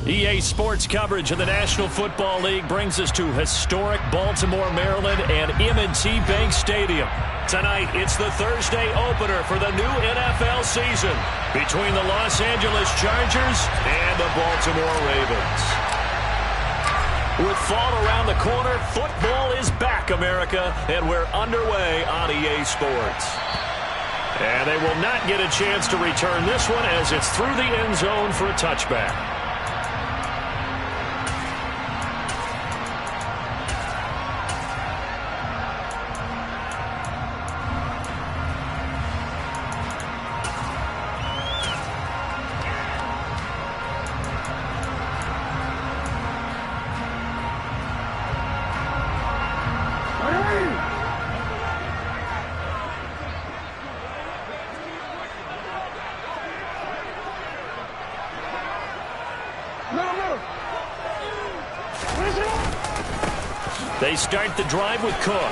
EA Sports coverage of the National Football League brings us to historic Baltimore, Maryland and M&T Bank Stadium. Tonight, it's the Thursday opener for the new NFL season between the Los Angeles Chargers and the Baltimore Ravens. With fall around the corner, football is back, America, and we're underway on EA Sports. And they will not get a chance to return this one as it's through the end zone for a touchback. They start the drive with Cook.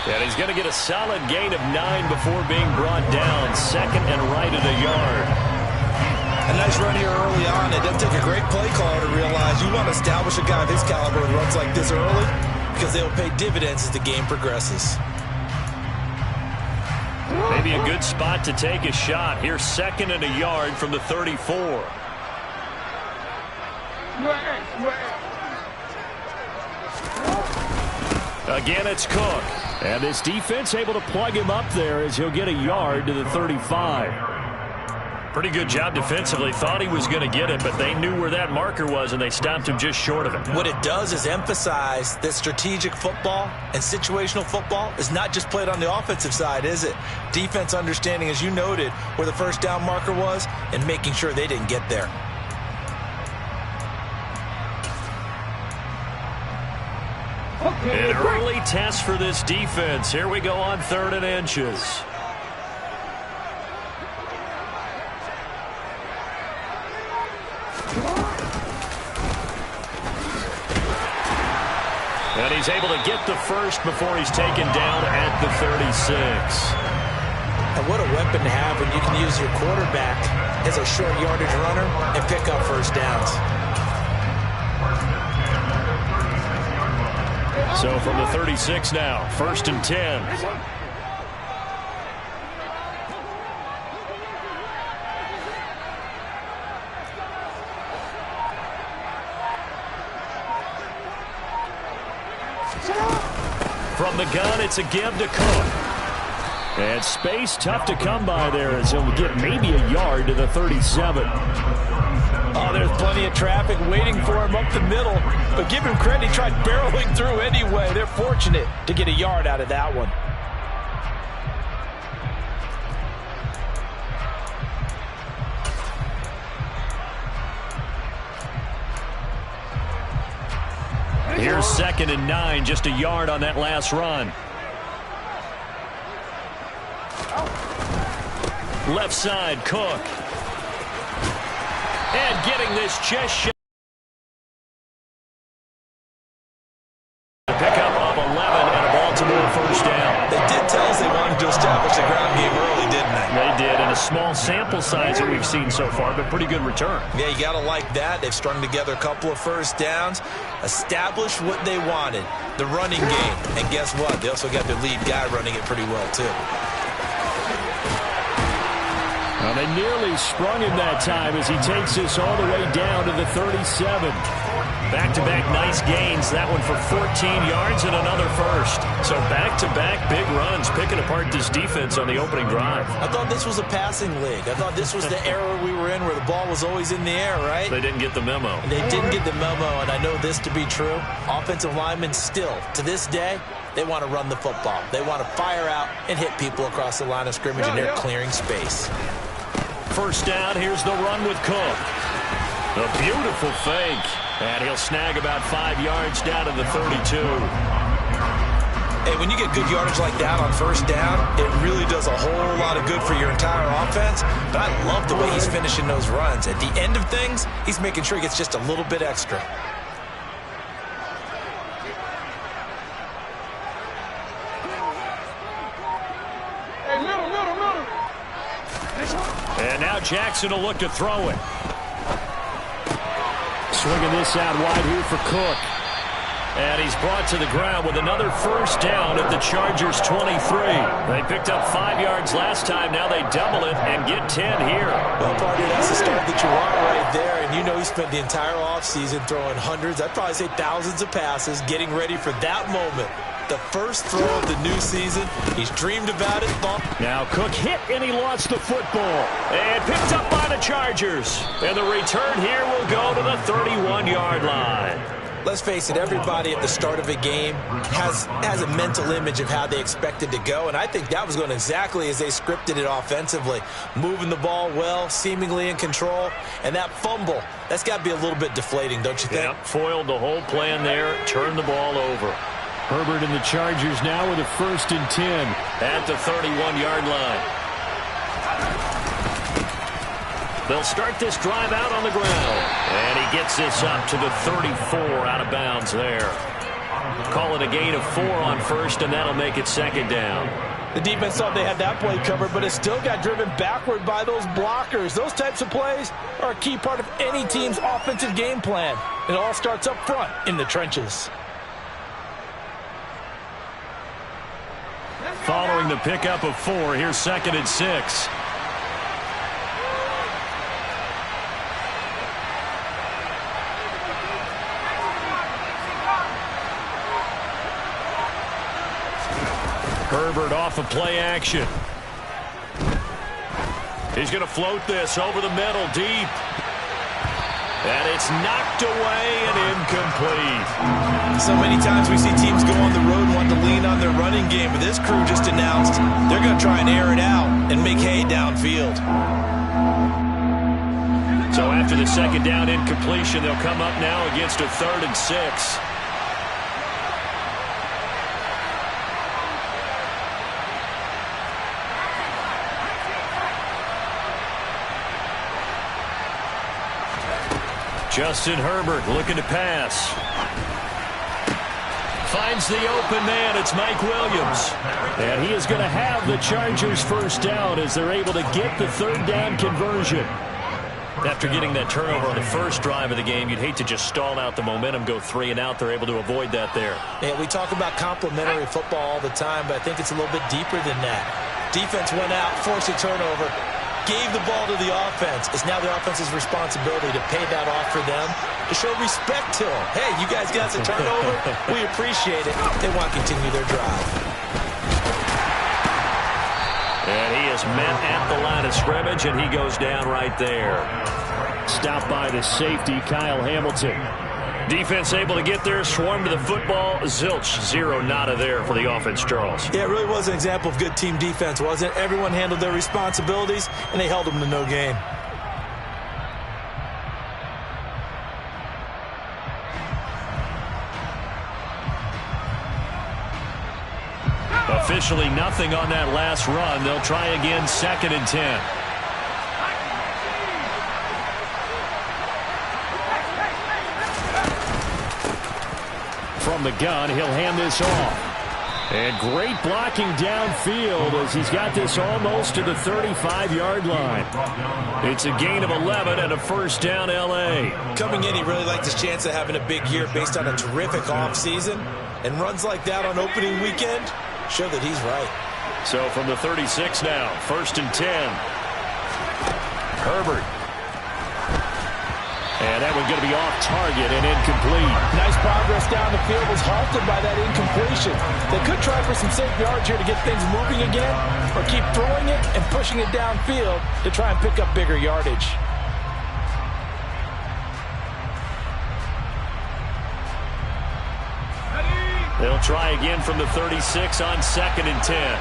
And he's going to get a solid gain of 9 before being brought down. Second and right at a yard. A nice run here early on. It doesn't take a great play caller to realize you want to establish a guy of his caliber who runs like this early because they'll pay dividends as the game progresses. Maybe a good spot to take a shot. Here's second and a yard from the 34. Again, it's Cook. And this defense able to plug him up there as he'll get a yard to the 35. Pretty good job defensively. Thought he was going to get it, but they knew where that marker was, and they stopped him just short of it. What it does is emphasize that strategic football and situational football is not just played on the offensive side, is it? Defense understanding, as you noted, where the first down marker was and making sure they didn't get there. An early test for this defense. Here we go on 3rd and inches. And he's able to get the first before he's taken down at the 36. And what a weapon to have when you can use your quarterback as a short yardage runner and pick up first downs. So from the 36 now, 1st and 10. From the gun, it's a give to Cook. And space tough to come by there as he'll get maybe a yard to the 37. Oh, there's plenty of traffic waiting for him up the middle. But give him credit, he tried barreling through anyway. They're fortunate to get a yard out of that one. Here's 2nd and 9, just a yard on that last run. Left side, Cook. And getting this chest shot. Pick up of 11 and a Baltimore first down. They did tell us they wanted to establish a ground game early, didn't they? They did, and a small sample size that we've seen so far, but pretty good return. Yeah, you got to like that. They've strung together a couple of first downs, established what they wanted, the running game. And guess what? They also got their lead guy running it pretty well, too. Well, they nearly sprung him that time as he takes this all the way down to the 37. Back-to-back nice gains. That one for 14 yards and another first. So back-to-back big runs, picking apart this defense on the opening drive. I thought this was a passing league. I thought this was the era we were in where the ball was always in the air, right? They didn't get the memo. They didn't get the memo, and I know this to be true. Offensive linemen still, to this day, they want to run the football. They want to fire out and hit people across the line of scrimmage, and they're clearing space. First down, here's the run with Cook. A beautiful fake. And he'll snag about 5 yards down to the 32. Hey, when you get good yardage like that on first down, it really does a whole lot of good for your entire offense. But I love the way he's finishing those runs. At the end of things, he's making sure he gets just a little bit extra. And now Jackson will look to throw it. Swinging this out wide here for Cook. And he's brought to the ground with another first down at the Chargers' 23. They picked up 5 yards last time. Now they double it and get 10 here. Well, partner, that's the start that you want right there. And you know he spent the entire offseason throwing hundreds, I'd probably say thousands of passes, getting ready for that moment. The first throw of the new season. He's dreamed about it. Now Cook hit and he lost the football. And picked up by the Chargers. And the return here will go to the 31-yard line. Let's face it, everybody at the start of a game has a mental image of how they expect it to go, and I think that was going exactly as they scripted it offensively. Moving the ball well, seemingly in control, and that fumble, that's got to be a little bit deflating, don't you think? Yeah, foiled the whole plan there, turned the ball over. Herbert and the Chargers now with a 1st and 10 at the 31-yard line. They'll start this drive out on the ground. And he gets this up to the 34 out of bounds there. Call it a gain of 4 on first, and that'll make it 2nd down. The defense thought they had that play covered, but it still got driven backward by those blockers. Those types of plays are a key part of any team's offensive game plan. It all starts up front in the trenches. Following the pickup of 4, here's 2nd and 6. Herbert off of play action. He's going to float this over the middle deep. And it's knocked away and incomplete. So many times we see teams go on the road wanting to lean on their running game, but this crew just announced they're going to try and air it out and make hay downfield. So after the 2nd down incompletion, they'll come up now against a 3rd and 6. Justin Herbert looking to pass. Finds the open man. It's Mike Williams. And he is going to have the Chargers' 1st down as they're able to get the 3rd down conversion. After getting that turnover on the first drive of the game, you'd hate to just stall out the momentum, go 3 and out. They're able to avoid that there. Yeah, we talk about complementary football all the time, but I think it's a little bit deeper than that. Defense went out, forced a turnover, gave the ball to the offense. It's now the offense's responsibility to pay that off for them, to show respect to them. Hey, you guys got us a turnover. We appreciate it. They want to continue their drive. And he is met at the line of scrimmage, and he goes down right there. Stopped by the safety, Kyle Hamilton. Defense able to get there, swarm to the football. Zilch, 0 nada there for the offense, Charles. Yeah, it really was an example of good team defense, wasn't it? Everyone handled their responsibilities, and they held them to no gain. Officially nothing on that last run. They'll try again, 2nd and 10. From the gun, he'll hand this off. And great blocking downfield as he's got this almost to the 35-yard line. It's a gain of 11 and a 1st down, L.A. Coming in, he really liked his chance of having a big year based on a terrific offseason. And runs like that on opening weekend show that he's right. So from the 36 now, 1st and 10. Herbert. And that one's going to be off target and incomplete. Nice progress down the field, was halted by that incompletion. They could try for some safe yards here to get things moving again, or keep throwing it and pushing it downfield to try and pick up bigger yardage. They'll try again from the 36 on 2nd and 10.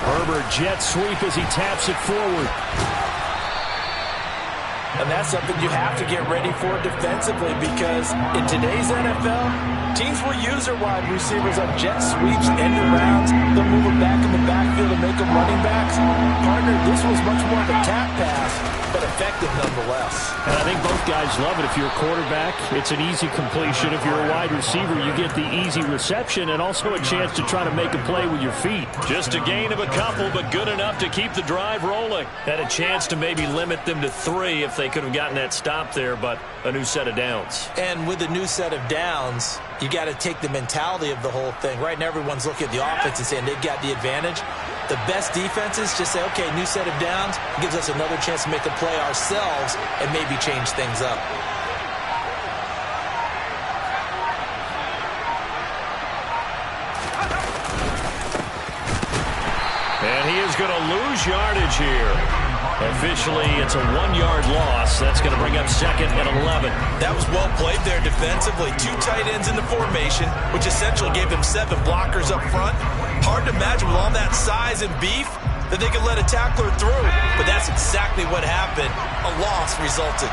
Herbert jet sweep as he taps it forward. And that's something you have to get ready for defensively, because in today's NFL, teams will use their wide receivers on jet sweeps, end arounds. They'll move them back in the backfield and make them running backs. Partner, this was much more of a tap pass, but effective nonetheless. And I think both guys love it. If you're a quarterback, it's an easy completion. If you're a wide receiver, you get the easy reception and also a chance to try to make a play with your feet. Just a gain of a couple, but good enough to keep the drive rolling. Had a chance to maybe limit them to 3 if they could have gotten that stop there, but a new set of downs. And with a new set of downs, you got to take the mentality of the whole thing. Right now, everyone's looking at the offense and saying they've got the advantage. The best defenses just say, okay, new set of downs, gives us another chance to make a play ourselves and maybe change things up. And he is going to lose yardage here. Officially, it's a 1-yard loss. That's going to bring up 2nd and 11. That was well played there defensively. 2 tight ends in the formation, which essentially gave them 7 blockers up front. Hard to imagine with all that size and beef that they could let a tackler through. But that's exactly what happened. A loss resulted.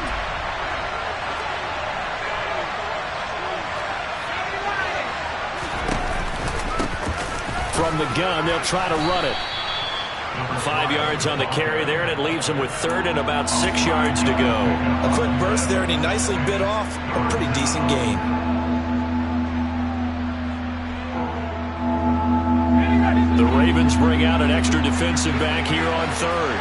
From the gun, they'll try to run it. 5 yards on the carry there, and it leaves him with 3rd and about 6 yards to go. A quick burst there, and he nicely bit off a pretty decent gain. The Ravens bring out an extra defensive back here on 3rd.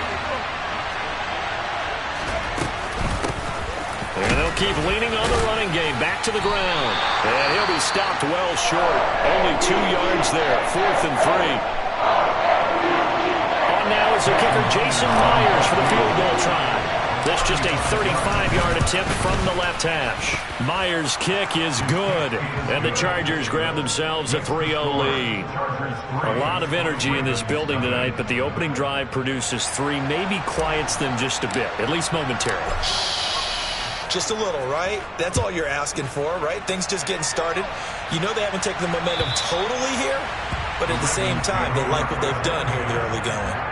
And they'll keep leaning on the running game. Back to the ground. And he'll be stopped well short. Only 2 yards there. 4th and 3. Now is the kicker Jason Myers for the field goal try. That's just a 35-yard attempt from the left hash. Myers' kick is good, and the Chargers grab themselves a 3-0 lead. A lot of energy in this building tonight, but the opening drive produces 3, maybe quiets them just a bit, at least momentarily. Just a little, right? That's all you're asking for, right? Things just getting started. You know they haven't taken the momentum totally here, but at the same time, they like what they've done here in the early going.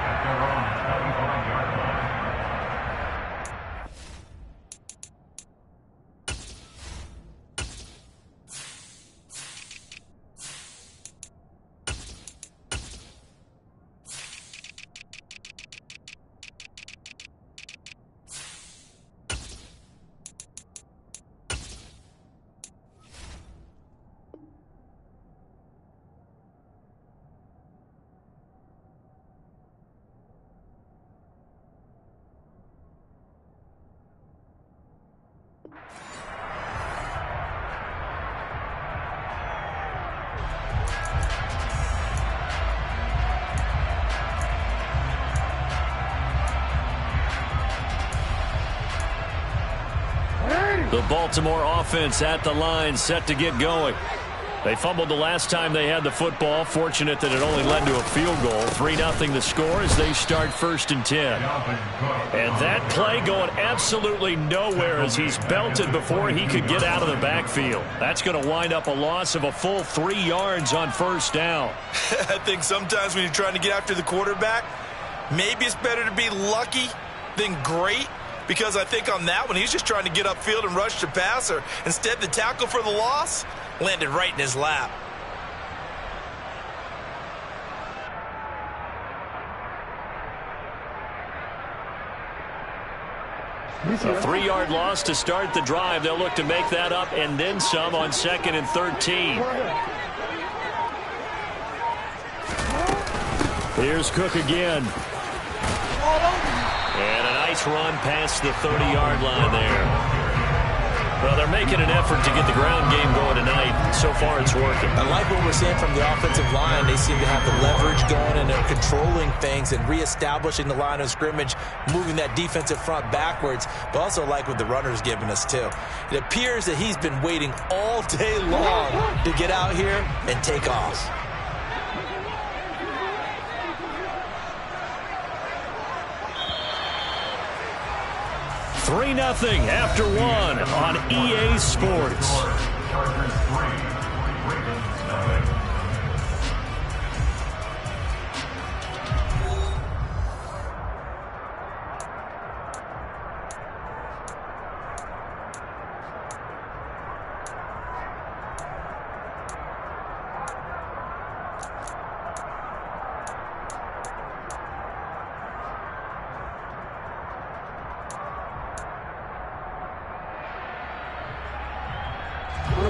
The Baltimore offense at the line, set to get going. They fumbled the last time they had the football. Fortunate that it only led to a field goal. 3-0 the score as they start 1st and 10. And that play going absolutely nowhere as he's belted before he could get out of the backfield. That's going to wind up a loss of a full 3 yards on 1st down. I think sometimes when you're trying to get after the quarterback, maybe it's better to be lucky than great. Because I think on that one, he's just trying to get upfield and rush the passer. Instead, the tackle for the loss landed right in his lap. A 3-yard loss to start the drive. They'll look to make that up and then some on 2nd and 13. Here's Cook again. And a nice run past the 30-yard line there. Well, they're making an effort to get the ground game going tonight. So far, it's working. I like what we're seeing from the offensive line. They seem to have the leverage going, and they're controlling things and reestablishing the line of scrimmage, moving that defensive front backwards, but also like what the runner's giving us, too. It appears that he's been waiting all day long to get out here and take off. 3-0 after 1 on EA Sports.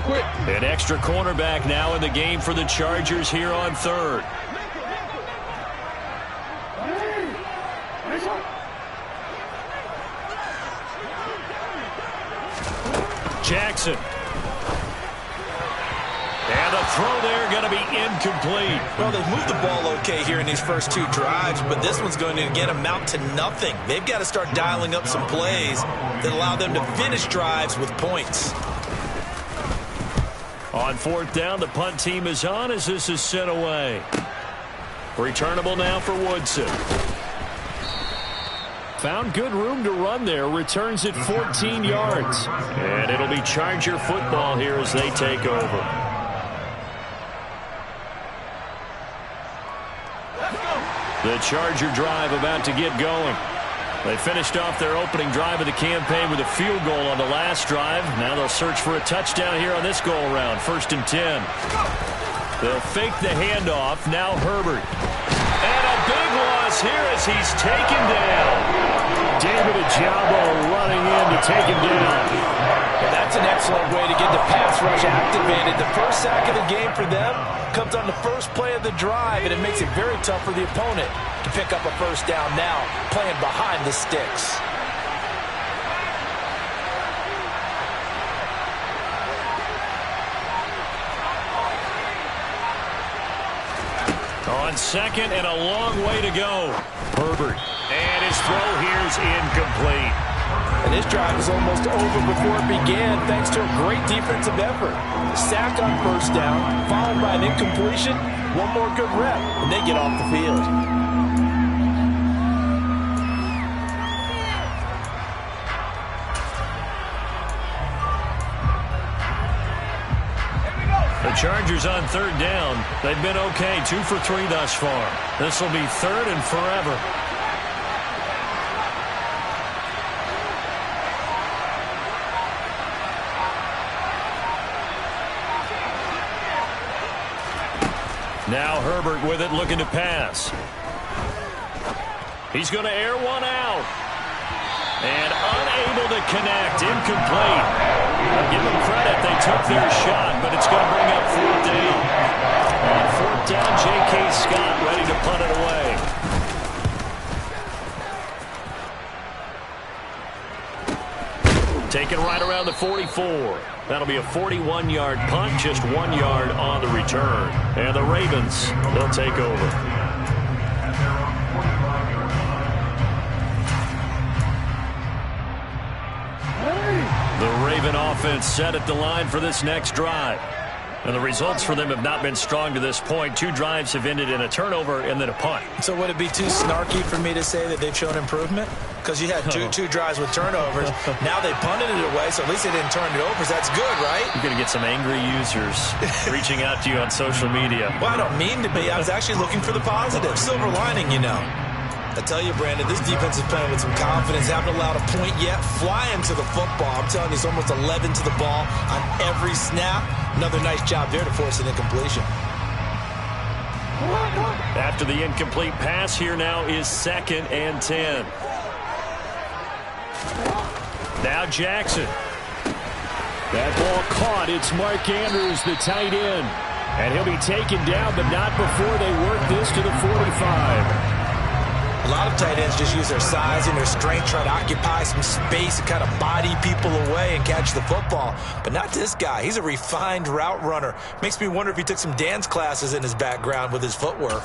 quick. An extra cornerback now in the game for the Chargers here on third. Jackson. And the throw there going to be incomplete. Well, they've moved the ball okay here in these first two drives, but this one's going to, again, amount to nothing. They've got to start dialing up some plays that allow them to finish drives with points. On fourth down, the punt team is on as this is sent away. Returnable now for Woodson. Found good room to run there. Returns it 14 yards. And it'll be Charger football here as they take over. The Charger drive about to get going. They finished off their opening drive of the campaign with a field goal on the last drive. Now they'll search for a touchdown here on this go-around. 1st and 10. They'll fake the handoff. Now Herbert. And a big loss here as he's taken down. David Ojabo running in to take him down. That's an excellent way to get the pass rush activated. The first sack of the game for them comes on the first play of the drive, and it makes it very tough for the opponent to pick up a first down now, playing behind the sticks. On second and a long way to go. Herbert. And his throw here is incomplete. And this drive was almost over before it began thanks to a great defensive effort. Sack on first down, followed by an incompletion. One more good rep, and they get off the field. The Chargers on third down. They've been okay, 2 for 3 thus far. This will be third and forever. Now Herbert with it, looking to pass. He's going to air one out. And unable to connect. Incomplete. I'll give them credit. They took their shot, but it's going to bring up fourth down. On fourth down, J.K. Scott ready to punt it away. Taken right around the 44. That'll be a 41-yard punt, just 1 yard on the return. And the Ravens, they'll take over. The Raven offense set at the line for this next drive. And the results for them have not been strong to this point. 2 drives have ended in a turnover and then a punt. So would it be too snarky for me to say that they've shown improvement? Because you had two drives with turnovers. Now they punted it away, so at least they didn't turn it over. So that's good, right? You're going to get some angry users reaching out to you on social media. Well, I don't mean to be. I was actually looking for the positive. Silver lining, you know. I tell you, Brandon, this defense is playing with some confidence. Haven't allowed a point yet. Flying to the football. I'm telling you, it's almost 11 to the ball on every snap. Another nice job there to force an incompletion. After the incomplete pass, here now is 2nd and 10. Now Jackson. That ball caught. It's Mark Andrews, the tight end. And he'll be taken down, but not before they work this to the 45. A lot of tight ends just use their size and their strength, try to occupy some space and kind of body people away and catch the football. But not this guy. He's a refined route runner. Makes me wonder if he took some dance classes in his background with his footwork.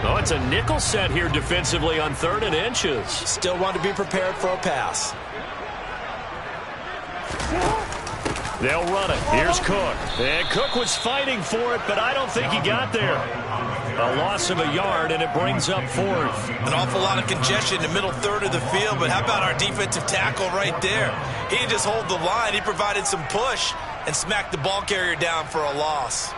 Oh, it's a nickel set here defensively on 3rd and inches. Still want to be prepared for a pass. They'll run it. Here's Cook. And Cook was fighting for it, but I don't think he got there. A loss of a yard, and it brings up 4th. An awful lot of congestion in the middle third of the field, but how about our defensive tackle right there? He didn't just hold the line. He provided some push and smacked the ball carrier down for a loss.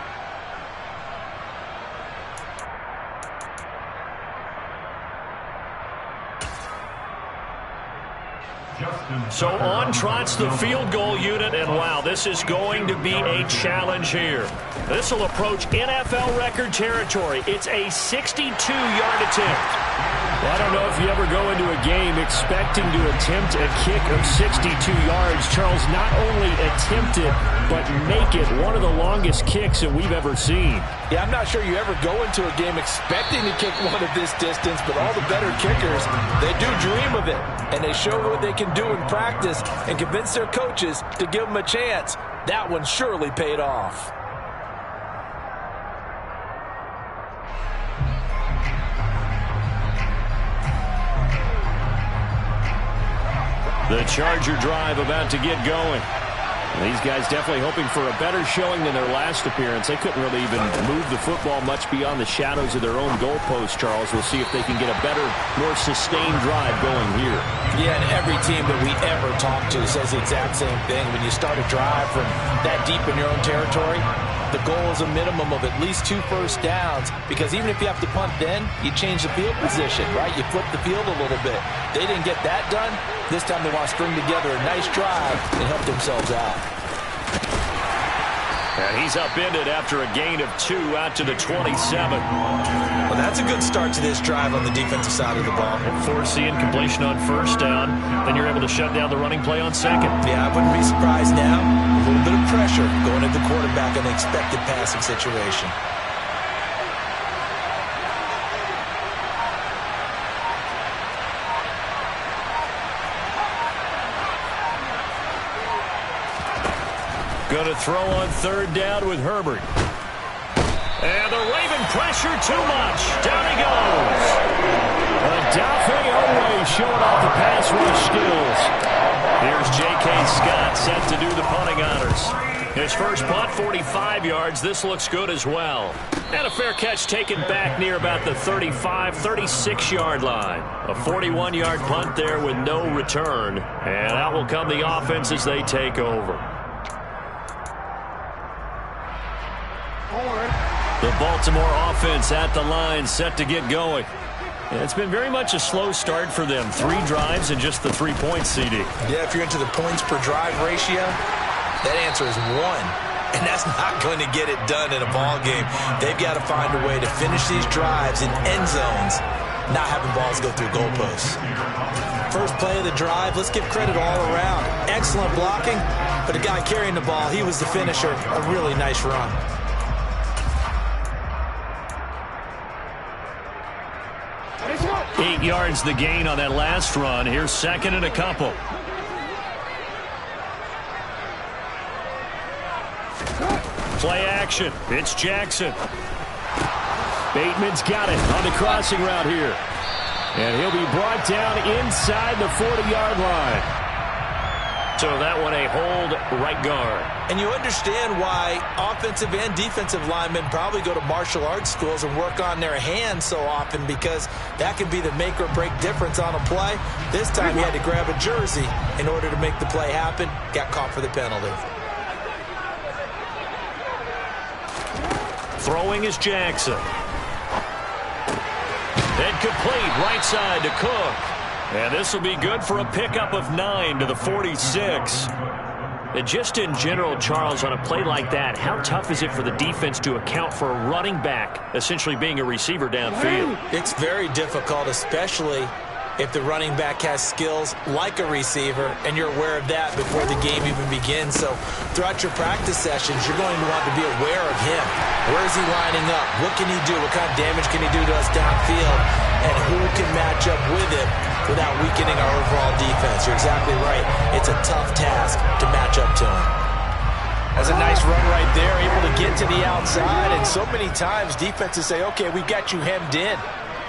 So on trots the field goal unit, and wow, this is going to be a challenge here. This will approach NFL record territory. It's a 62-yard attempt. Well, I don't know if you ever go into a game expecting to attempt a kick of 62 yards. Charles, not only attempt it, but make it one of the longest kicks that we've ever seen. Yeah, I'm not sure you ever go into a game expecting to kick one of this distance, but all the better kickers, they do dream of it. And they show what they can do in practice and convince their coaches to give them a chance. That one surely paid off. The Charger drive about to get going. These guys definitely hoping for a better showing than their last appearance. They couldn't really even move the football much beyond the shadows of their own goalpost, Charles. We'll see if they can get a better, more sustained drive going here. Yeah, and every team that we ever talk to says the exact same thing. When you start a drive from that deep in your own territory, the goal is a minimum of at least 2 first downs, because even if you have to punt then, you change the field position, right? You flip the field a little bit. They didn't get that done. This time they want to string together a nice drive and help themselves out. And he's upended after a gain of 2 out to the 27. Well, that's a good start to this drive on the defensive side of the ball. And force the incompletion on first down. Then you're able to shut down the running play on second. Yeah, I wouldn't be surprised now. A little bit of pressure going at the quarterback in an expected passing situation. Going to throw on third down with Herbert. And the Raven pressure too much. Down he goes. Odafe Oweh showing off the pass rush skills. Here's J.K. Scott set to do the punting honors. His first punt, 45 yards. This looks good as well. And a fair catch taken back near about the 35, 36-yard line. A 41-yard punt there with no return. And out will come the offense as they take over. The Baltimore offense at the line, set to get going. And it's been very much a slow start for them. 3 drives and just the 3 points, CD. Yeah, if you're into the points per drive ratio, that answer is 1. And that's not going to get it done in a ball game. They've got to find a way to finish these drives in end zones, not having balls go through goalposts. First play of the drive, let's give credit all around. Excellent blocking, but the guy carrying the ball, he was the finisher. A really nice run. 8 yards the gain on that last run. Here's second and a couple. Play action. It's Jackson. Bateman's got it on the crossing route here. And he'll be brought down inside the 40-yard line. So that one a hold right guard. And you understand why offensive and defensive linemen probably go to martial arts schools and work on their hands so often, because that can be the make or break difference on a play. This time he had to grab a jersey in order to make the play happen. Got caught for the penalty. Throwing is Jackson. And complete right side to Cook. And this will be good for a pickup of 9 to the 46. And just in general, Charles, on a play like that, how tough is it for the defense to account for a running back essentially being a receiver downfield? It's very difficult, especially if the running back has skills like a receiver, and you're aware of that before the game even begins. So throughout your practice sessions, you're going to want to be aware of him. Where is he lining up? What can he do? What kind of damage can he do to us downfield? And who can match up with him without weakening our overall defense? You're exactly right. It's a tough task to match up to him. That's a nice run right there, able to get to the outside. And so many times defenses say, okay, we've got you hemmed in.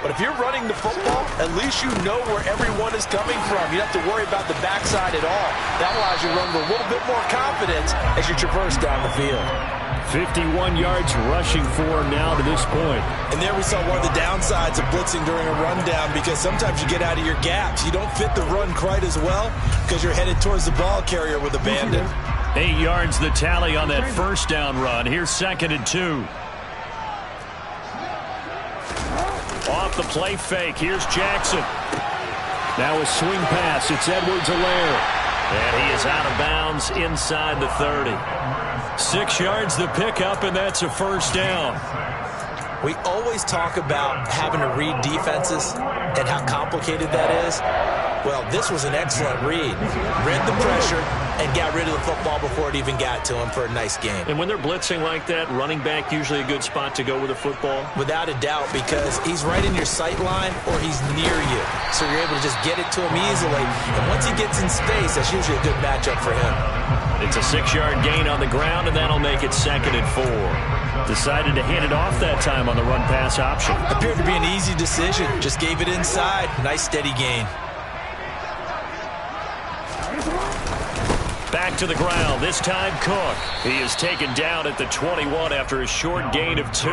But if you're running the football, at least you know where everyone is coming from. You don't have to worry about the backside at all. That allows you to run with a little bit more confidence as you traverse down the field. 51 yards rushing for now to this point. And there we saw one of the downsides of blitzing during a rundown, because sometimes you get out of your gaps. You don't fit the run quite as well because you're headed towards the ball carrier with abandon. 8 yards the tally on that first down run. Here's second and 2. Off the play fake. Here's Jackson. Now a swing pass. It's Edwards-Helaire. And he is out of bounds inside the 30. 6 yards the pickup, and that's a first down. We always talk about having to read defenses and how complicated that is. Well, this was an excellent read. Read the pressure and got rid of the football before it even got to him for a nice game. And when they're blitzing like that, running back usually a good spot to go with the football? Without a doubt, because he's right in your sight line or he's near you. So you're able to just get it to him easily. And once he gets in space, that's usually a good matchup for him. It's a 6-yard gain on the ground, and that'll make it 2nd and 4. Decided to hand it off that time on the run-pass option. Appeared to be an easy decision. Just gave it inside. Nice steady gain. Back to the ground, this time Cook. He is taken down at the 21 after a short gain of 2.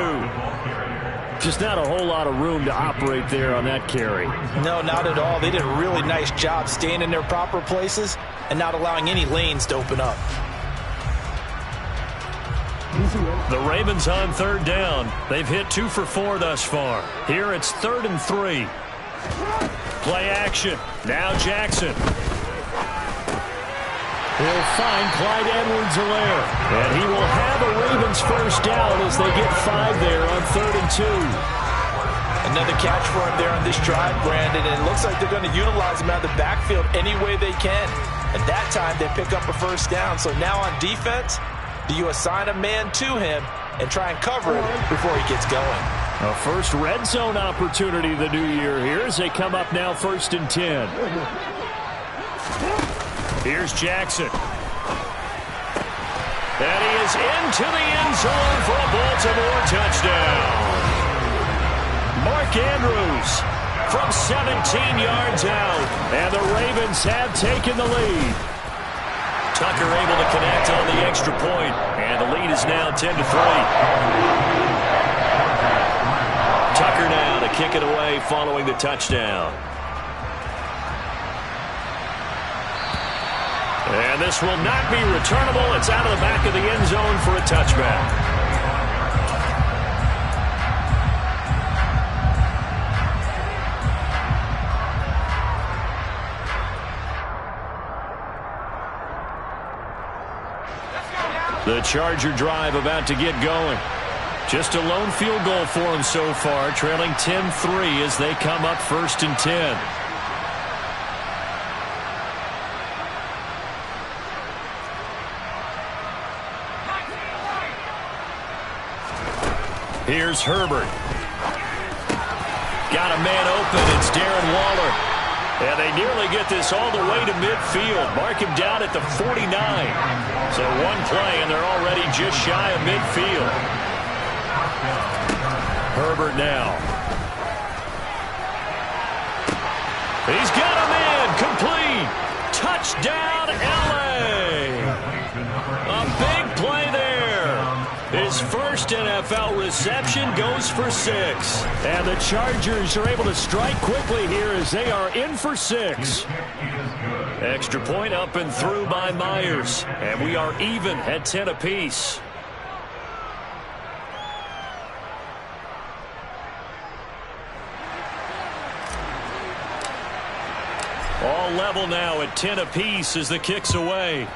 Just not a whole lot of room to operate there on that carry. No, not at all. They did a really nice job staying in their proper places and not allowing any lanes to open up. The Ravens on 3rd down. They've hit 2 for 4 thus far. Here it's 3rd and 3. Play action. Now Jackson. He'll find Clyde Edwards-Helaire. And he will have a Ravens first down as they get 5 there on 3rd and 2. Another catch for him there on this drive, Brandon, and it looks like they're going to utilize him out of the backfield any way they can. And that time they pick up a first down. So now on defense, do you assign a man to him and try and cover him before he gets going? A first red zone opportunity the new year here as they come up now 1st and 10. Here's Jackson. And he is into the end zone for a Baltimore touchdown. Mark Andrews from 17 yards out. And the Ravens have taken the lead. Tucker able to connect on the extra point. And the lead is now 10-3. Tucker now to kick it away following the touchdown. And this will not be returnable. It's out of the back of the end zone for a touchback. The Charger drive about to get going. Just a lone field goal for them so far, trailing 10-3 as they come up 1st and 10. Here's Herbert. Got a man open. It's Darren Waller. And they nearly get this all the way to midfield. Mark him down at the 49. So one play, and they're already just shy of midfield. Herbert now. He's got a man. Complete. Touchdown, L.A. A big play there. His first NFL reception goes for 6. And the Chargers are able to strike quickly here as they are in for 6. Extra point up and through by Myers. And we are even at 10 apiece. All level now at 10 apiece as the kick's away.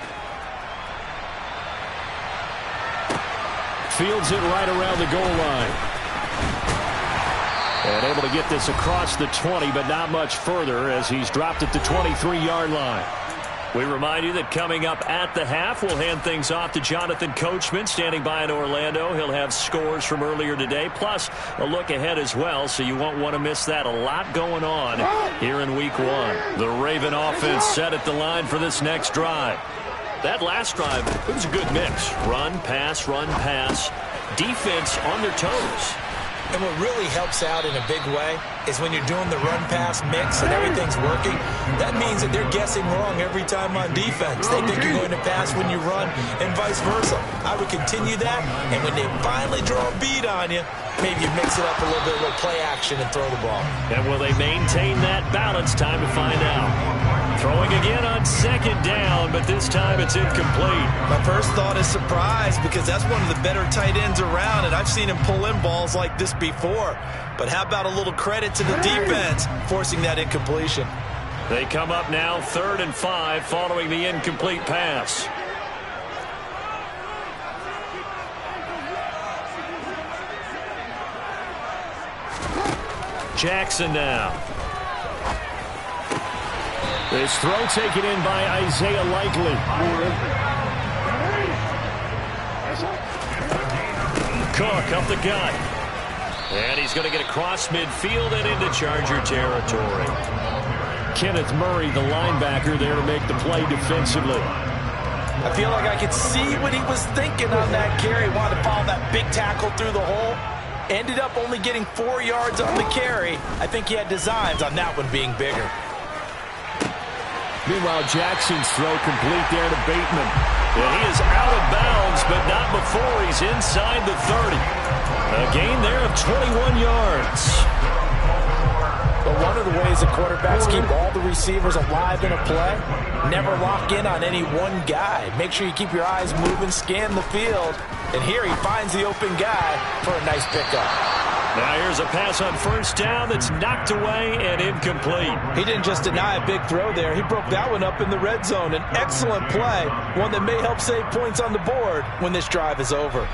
Fields it right around the goal line. And able to get this across the 20, but not much further as he's dropped at the 23-yard line. We remind you that coming up at the half, we'll hand things off to Jonathan Coachman standing by in Orlando. He'll have scores from earlier today, plus a look ahead as well, so you won't want to miss that. A lot going on here in Week 1. The Raven offense set at the line for this next drive. That last drive, it was a good mix. Run, pass, defense on their toes. And what really helps out in a big way is when you're doing the run-pass mix and everything's working, that means that they're guessing wrong every time on defense. They think you're going to pass when you run and vice versa. I would continue that, and when they finally draw a bead on you, maybe you mix it up a little bit, a little play action and throw the ball. And will they maintain that balance? Time to find out. Throwing again on 2nd down, but this time it's incomplete. My first thought is surprise because that's one of the better tight ends around, and I've seen him pull in balls like this before. But how about a little credit to the defense forcing that incompletion? They come up now 3rd and 5 following the incomplete pass. Jackson now. This throw taken in by Isaiah Likely. Cook up the gut. And he's going to get across midfield and into Charger territory. Kenneth Murray, the linebacker, there to make the play defensively. I feel like I could see what he was thinking on that carry. Wanted to follow that big tackle through the hole. Ended up only getting 4 yards on the carry. I think he had designs on that one being bigger. Meanwhile, Jackson's throw complete there to Bateman. And he is out of bounds, but not before he's inside the 30. A gain there of 21 yards. But one of the ways the quarterbacks keep all the receivers alive in a play, never lock in on any one guy. Make sure you keep your eyes moving, scan the field. And here he finds the open guy for a nice pickup. Now here's a pass on 1st down that's knocked away and incomplete. He didn't just deny a big throw there. He broke that one up in the red zone. An excellent play, one that may help save points on the board when this drive is over.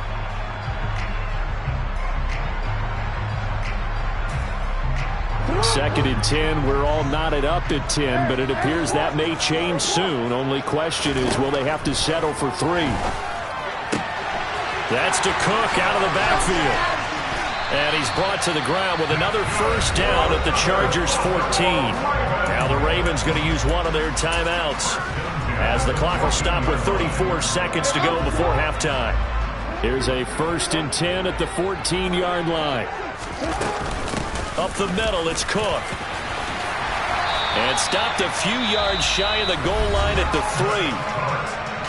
Second and 10. We're all knotted up at 10, but it appears that may change soon. Only question is, will they have to settle for 3? That's to Cook out of the backfield. And he's brought to the ground with another 1st down at the Chargers 14. Now the Ravens going to use one of their timeouts as the clock will stop with 34 seconds to go before halftime. Here's a 1st and 10 at the 14-yard line. Up the middle, it's Cook. And stopped a few yards shy of the goal line at the 3.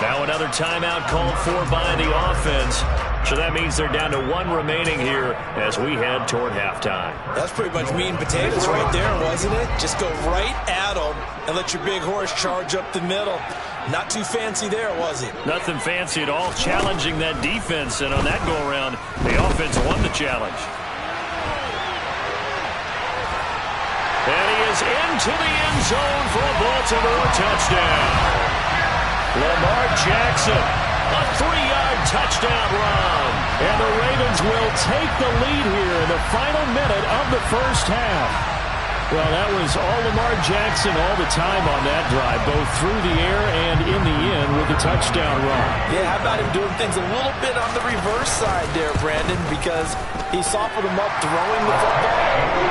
Now another timeout called for by the offense. So that means they're down to 1 remaining here as we head toward halftime. That's pretty much meat and potatoes right there, wasn't it? Just go right at them and let your big horse charge up the middle. Not too fancy there, was it? Nothing fancy at all, challenging that defense. And on that go-around, the offense won the challenge. And he is into the end zone for a Baltimore touchdown. Lamar Jackson, a 3-yard touchdown run. And the Ravens will take the lead here in the final minute of the 1st half. Well, that was all Lamar Jackson all the time on that drive, both through the air and in the end with the touchdown run. Yeah, how about him doing things a little bit on the reverse side there, Brandon, because he softened him up throwing the football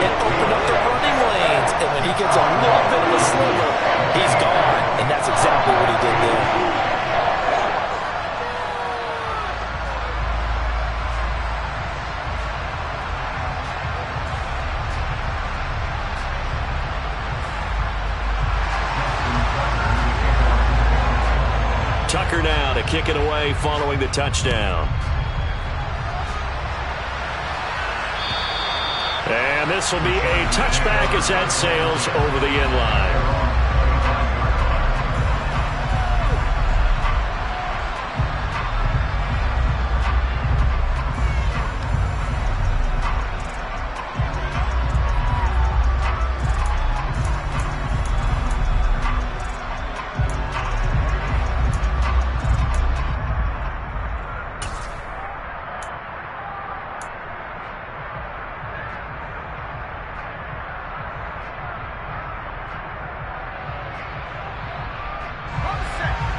and opened up the running lanes. And when he gets a little bit of a sliver, he's gone. And that's exactly what he did there. Tucker now to kick it away following the touchdown. And this will be a touchback as that sails over the end line.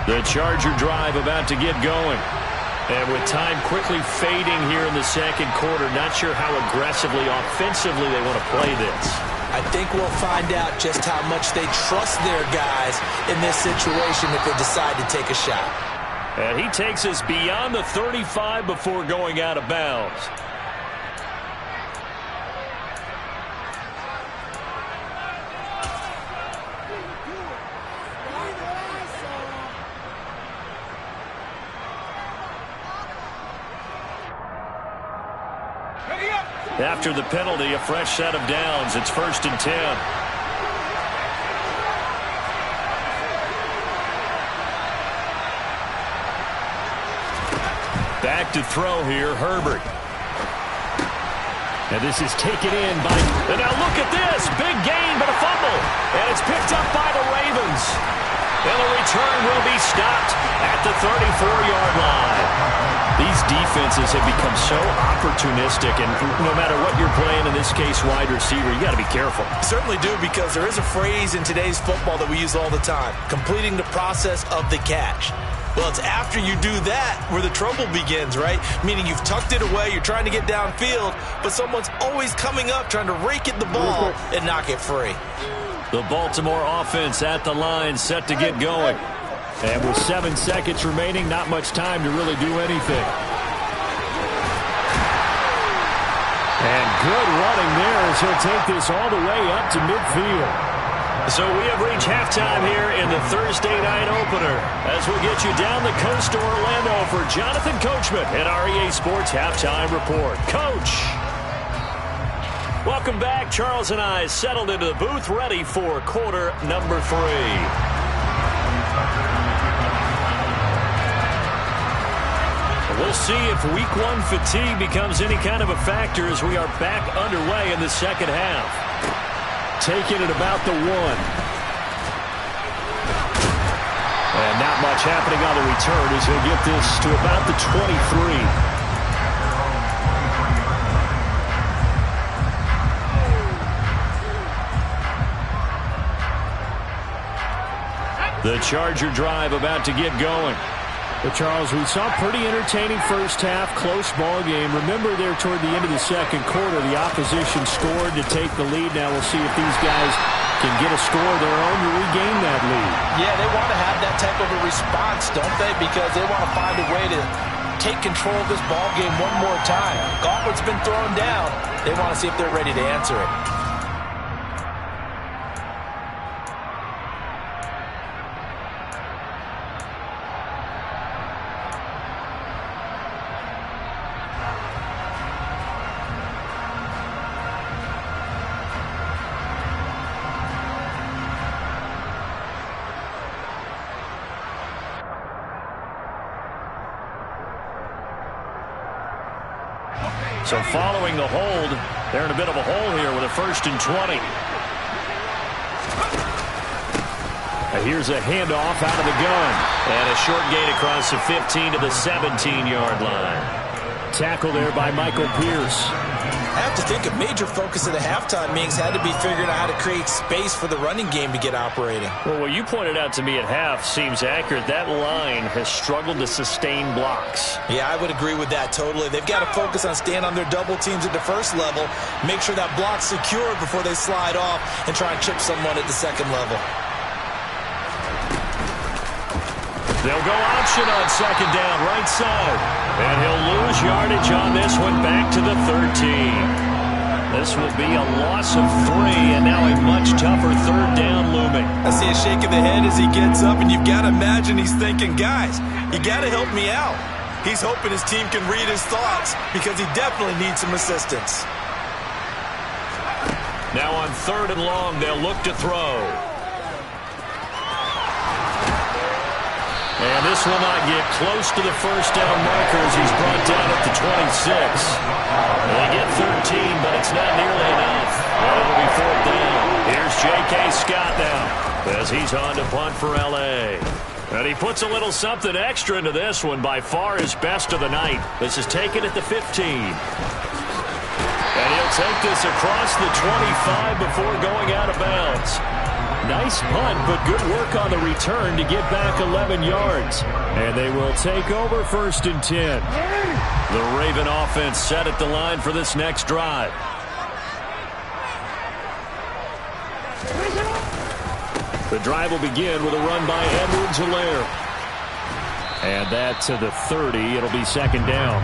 The Charger drive about to get going. And with time quickly fading here in the 2nd quarter, not sure how aggressively, offensively they want to play this. I think we'll find out just how much they trust their guys in this situation if they decide to take a shot. And he takes us beyond the 35 before going out of bounds. After the penalty, a fresh set of downs. It's 1st and 10. Back to throw here, Herbert. And this is taken in by... And now look at this. Big gain, but a fumble. And it's picked up by the Ravens. And the return will be stopped at the 34-yard line. These defenses have become so opportunistic, and no matter what you're playing, in this case wide receiver, you got to be careful. Certainly do, because there is a phrase in today's football that we use all the time, completing the process of the catch. Well, it's after you do that where the trouble begins, right? Meaning you've tucked it away, you're trying to get downfield, but someone's always coming up trying to rake at the ball and knock it free. The Baltimore offense at the line, set to get going. And with 7 seconds remaining, not much time to really do anything. And good running there as he'll take this all the way up to midfield. So we have reached halftime here in the Thursday night opener as we'll get you down the coast to Orlando for Jonathan Coachman at our EA Sports Halftime Report. Coach! Welcome back. Charles and I settled into the booth ready for quarter number 3. We'll see if week 1 fatigue becomes any kind of a factor as we are back underway in the second half. Taking it about the 1. And not much happening on the return as he'll get this to about the 23. The Charger drive about to get going. But, Charles, we saw a pretty entertaining first half, close ball game. Remember there toward the end of the second quarter, the opposition scored to take the lead. Now we'll see if these guys can get a score of their own to regain that lead. Yeah, they want to have that type of a response, don't they? Because they want to find a way to take control of this ball game one more time. Gauntlet's been thrown down. They want to see if they're ready to answer it. So following the hold, they're in a bit of a hole here with a 1st and 20. And here's a handoff out of the gun. And a short gain across the 15 to the 17-yard line. Tackle there by Michael Pierce. I have to think a major focus of the halftime meetings had to be figuring out how to create space for the running game to get operating. Well, what you pointed out to me at half seems accurate. That line has struggled to sustain blocks. Yeah, I would agree with that totally. They've got to focus on staying on their double teams at the first level, make sure that block's secured before they slide off and try and chip someone at the second level. They'll go option on second down, right side. And he'll lose yardage on this one back to the 13. This will be a loss of 3, and now a much tougher 3rd down looming. I see a shake of the head as he gets up, and you've got to imagine he's thinking, guys, you got to help me out. He's hoping his team can read his thoughts because he definitely needs some assistance. Now on 3rd and long, they'll look to throw. And this will not get close to the 1st down marker as he's brought down at the 26. They get 13, but it's not nearly enough. And it'll be 4th down. Here's J.K. Scott now as he's on to punt for L.A. And he puts a little something extra into this one, by far his best of the night. This is taken at the 15. And he'll take this across the 25 before going out of bounds. Nice punt, but good work on the return to get back 11 yards. And they will take over 1st and 10. The Raven offense set at the line for this next drive. The drive will begin with a run by Edwards-Helaire. And that to the 30. It'll be 2nd down.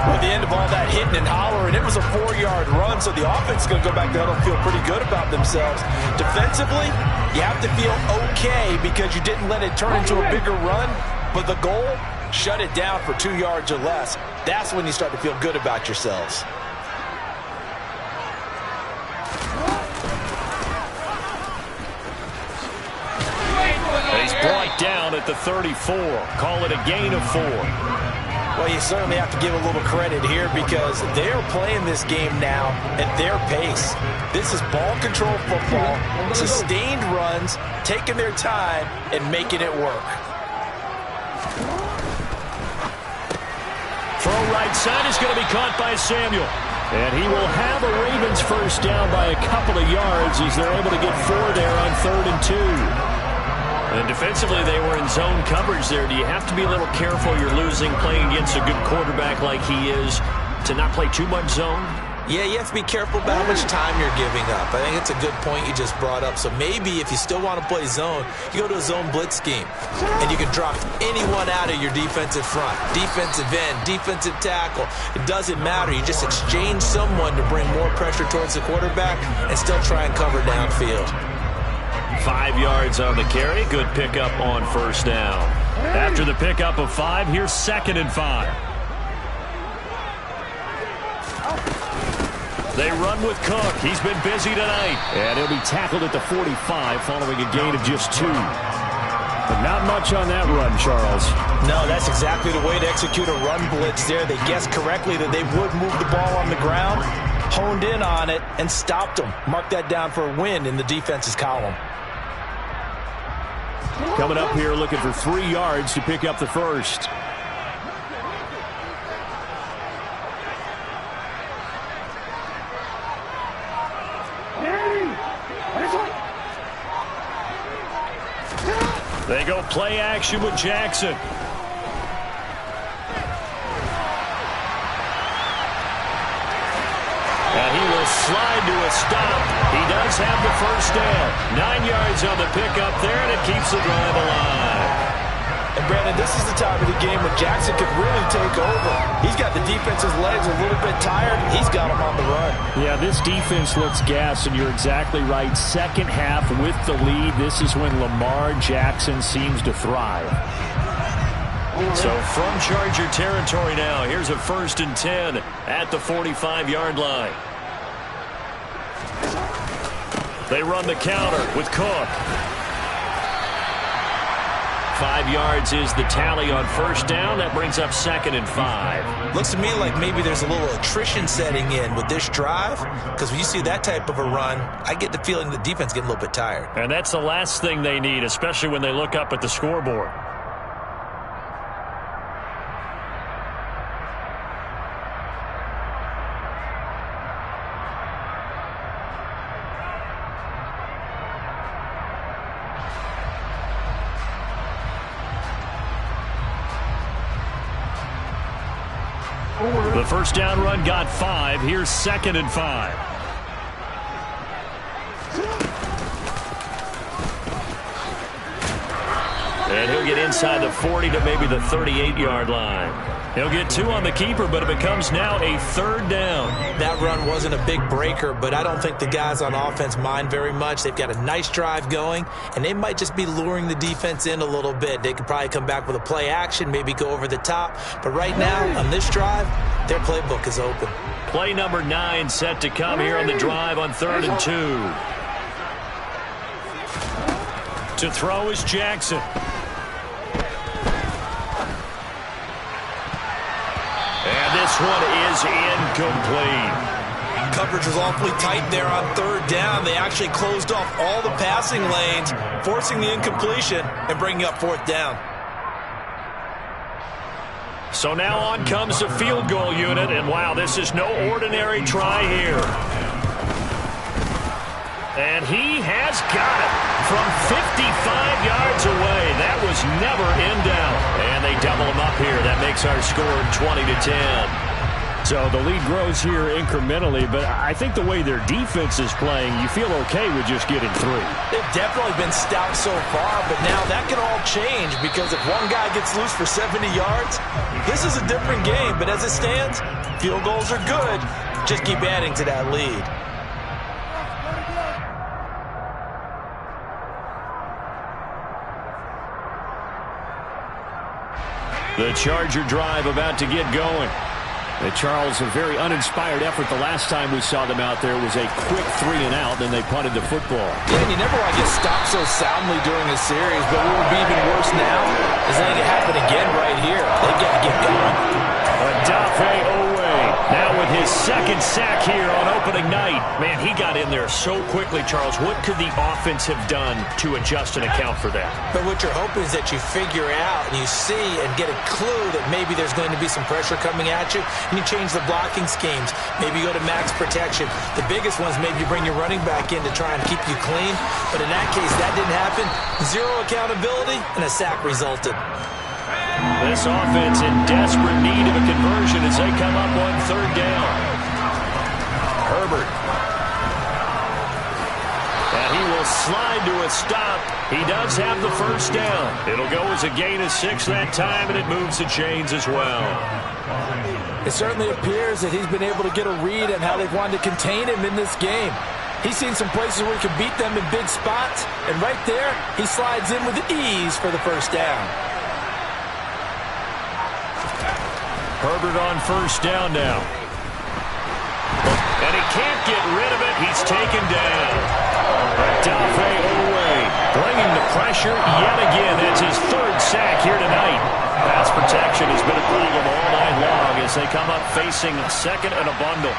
At the end of all that hitting and hollering, it was a 4-yard run, so the offense is going to go back there and feel pretty good about themselves. Defensively, you have to feel okay because you didn't let it turn into a bigger run, but the goal, shut it down for 2 yards or less. That's when you start to feel good about yourselves. He's brought down at the 34. Call it a gain of 4. Well, you certainly have to give a little credit here because they're playing this game now at their pace. This is ball control football, sustained runs, taking their time, and making it work. Throw right side is going to be caught by Samuel. And he will have a Ravens first down by a couple of yards as they're able to get 4 there on 3rd and 2. And defensively, they were in zone coverage there. Do you have to be a little careful you're losing playing against a good quarterback like he is to not play too much zone? Yeah, you have to be careful about how much time you're giving up. I think it's a good point you just brought up. So maybe if you still want to play zone, you go to a zone blitz scheme. And you can drop anyone out of your defensive front. Defensive end, defensive tackle. It doesn't matter. You just exchange someone to bring more pressure towards the quarterback and still try and cover downfield. 5 yards on the carry. Good pickup on first down. After the pickup of 5, here's 2nd and 5. They run with Cook. He's been busy tonight. And he'll be tackled at the 45 following a gain of just 2. But not much on that run, Charles. No, that's exactly the way to execute a run blitz there. They guessed correctly that they would move the ball on the ground, honed in on it, and stopped them. Mark that down for a win in the defense's column. Coming up here looking for 3 yards to pick up the first. They go play action with Jackson. And he will slide to a stop. He does have the first down. 9 yards on the pickup there, and it keeps the drive alive. And, Brandon, this is the time of the game when Jackson could really take over. He's got the defense's legs a little bit tired. He's got them on the run. Yeah, this defense looks gassed, and you're exactly right. Second half with the lead, this is when Lamar Jackson seems to thrive. So from Charger territory now, here's a 1st and 10 at the 45-yard line. They run the counter with Cook. 5 yards is the tally on first down. That brings up 2nd and 5. Looks to me like maybe there's a little attrition setting in with this drive, because when you see that type of a run, I get the feeling the defense getting a little bit tired. And that's the last thing they need, especially when they look up at the scoreboard. The first down run got 5. Here's 2nd and 5. And he'll get inside the 40 to maybe the 38-yard line. He'll get 2 on the keeper, but it becomes now a 3rd down. That run wasn't a big breaker, but I don't think the guys on offense mind very much. They've got a nice drive going, and they might just be luring the defense in a little bit. They could probably come back with a play action, maybe go over the top. But right now, on this drive, their playbook is open. Play number 9 set to come here on the drive on 3rd and 2. To throw is Jackson. And this one is incomplete. Coverage was awfully tight there on 3rd down. They actually closed off all the passing lanes, forcing the incompletion and bringing up 4th down. So now on comes the field goal unit, and wow, this is no ordinary try here. And he has got it from 55 yards away. That was never in doubt. And they double him up here. That makes our score 20-10. So the lead grows here incrementally, but I think the way their defense is playing, you feel okay with just getting 3. They've definitely been stout so far, but now that can all change because if one guy gets loose for 70 yards, this is a different game. But as it stands, field goals are good. Just keep adding to that lead. The Charger drive about to get going. Charles, a very uninspired effort the last time we saw them out there was a quick 3-and-out, then they punted the football. Yeah, and you never want to get stopped so soundly during a series, but what would be even worse now is letting it happen again right here. They've got to get going. Odafe Oweh now with his second sack here on opening night. Man, he got in there so quickly, Charles. What could the offense have done to adjust and account for that? But what you're hoping is that you figure out and you see and get a clue that maybe there's going to be some pressure coming at you, and you change the blocking schemes. Maybe you go to max protection. The biggest ones, maybe you bring your running back in to try and keep you clean. But in that case, that didn't happen. Zero accountability, and a sack resulted. This offense in desperate need of a conversion as they come up on third down. Herbert. And he will slide to a stop. He does have the first down. It'll go as a gain of 6 that time, and it moves the chains as well. It certainly appears that he's been able to get a read on how they've wanted to contain him in this game. He's seen some places where he can beat them in big spots, and right there, he slides in with ease for the first down. Herbert on first down now. And he can't get rid of it. He's taken down. Odafe Oweh bringing the pressure yet again. That's his third sack here tonight. Pass protection has been a problem all night long as they come up facing second and a bundle.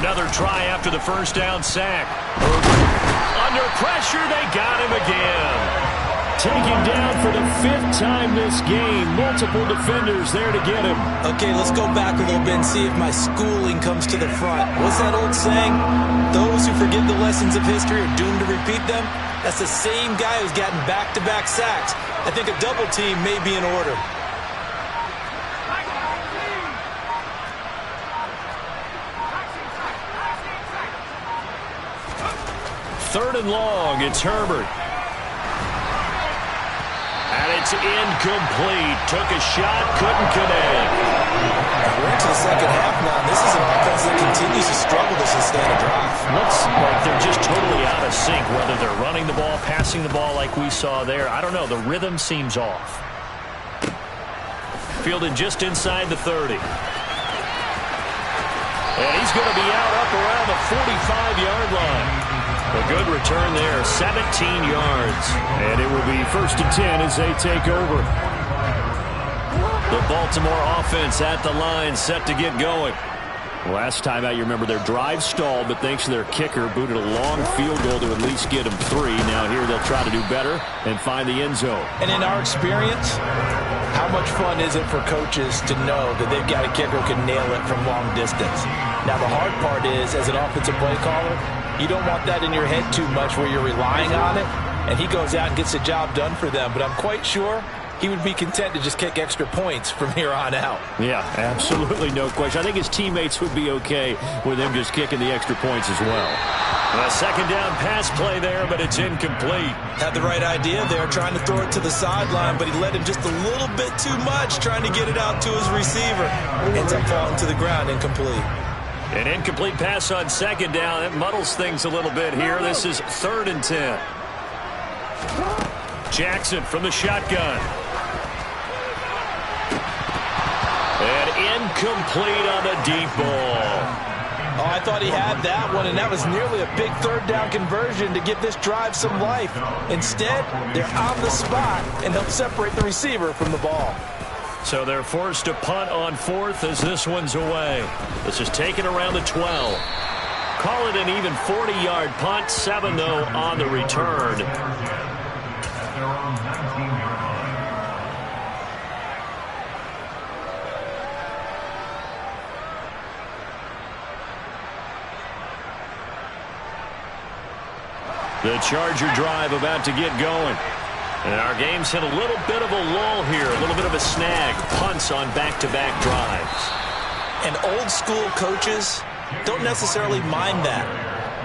Another try after the first down sack. Herbert under pressure. They got him again. Taken down for the 5th time this game. Multiple defenders there to get him. Okay, let's go back a little bit and see if my schooling comes to the front. What's that old saying? Those who forget the lessons of history are doomed to repeat them. That's the same guy who's gotten back-to-back sacks. I think a double team may be in order. Third and long, it's Herbert. And it's incomplete. Took a shot, couldn't connect. We're into the second half now. This is an offense that continues to struggle to sustain a drive. Looks like they're just totally out of sync, whether they're running the ball, passing the ball like we saw there. I don't know. The rhythm seems off. Fielded just inside the 30. And he's going to be out up around the 45-yard line. A good return there, 17 yards. And it will be 1st and 10 as they take over. The Baltimore offense at the line, set to get going. Last time out, you remember their drive stalled, but thanks to their kicker, booted a long field goal to at least get them 3. Now here they'll try to do better and find the end zone. And in our experience, how much fun is it for coaches to know that they've got a kicker who can nail it from long distance? Now the hard part is, as an offensive play caller, you don't want that in your head too much where you're relying on it, and he goes out and gets the job done for them. But I'm quite sure he would be content to just kick extra points from here on out. Yeah, absolutely no question. I think his teammates would be okay with him just kicking the extra points as well. A second down pass play there, but it's incomplete. Had the right idea there, trying to throw it to the sideline, but he led him just a little bit too much, trying to get it out to his receiver. Ends up falling to the ground, incomplete. An incomplete pass on second down. It muddles things a little bit here. This is 3rd and 10. Jackson from the shotgun. And incomplete on the deep ball. Oh, I thought he had that one, and that was nearly a big 3rd down conversion to give this drive some life. Instead, they're on the spot and help separate the receiver from the ball. So they're forced to punt on 4th as this one's away. This is taken around the 12. Call it an even 40-yard punt. 7, though, on the return. The Charger drive about to get going. And our game's hit a little bit of a lull here, a little bit of a snag. Punts on back-to-back drives. And old-school coaches don't necessarily mind that.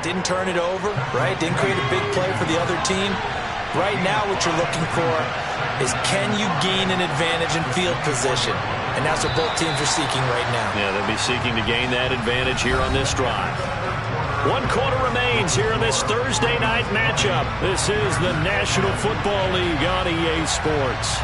Didn't turn it over, right? Didn't create a big play for the other team. Right now what you're looking for is can you gain an advantage in field position? And that's what both teams are seeking right now. Yeah, they'll be seeking to gain that advantage here on this drive. 1 quarter remains here in this Thursday night matchup. This is the National Football League on EA Sports.